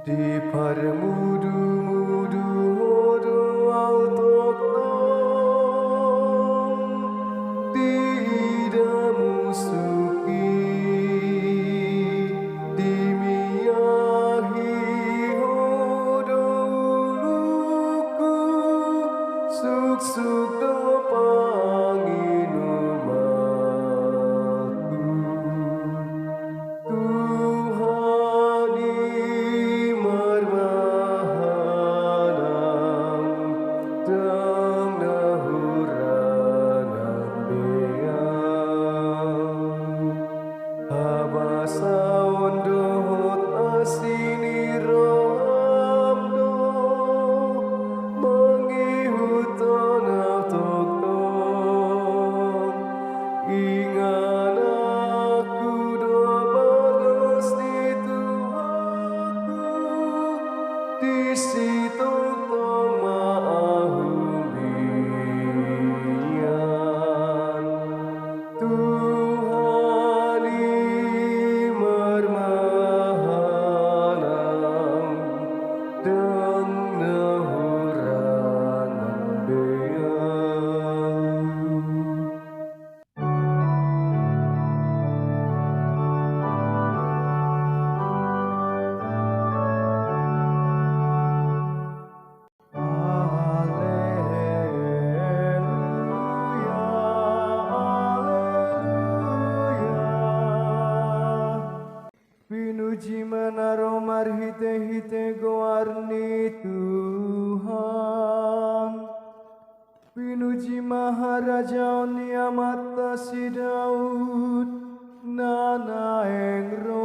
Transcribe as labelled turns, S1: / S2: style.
S1: Di parmudu-mudu hodo autokton tidak musuki dimiyahi hodo uluku suk-suk do panginumaku Tuhani marmahanam dang nahurangan beang Habasaon dohot asini rohamdo Mangihuton autokton Ingan aku do bagas di Tuhanku Di situ tong maahumian Tuhani marmahanam dang nahurangan beang Pinuji menaro marhite-hite goarni Tuhan Pinuji Maharaja Oniamata si Daud Nana engro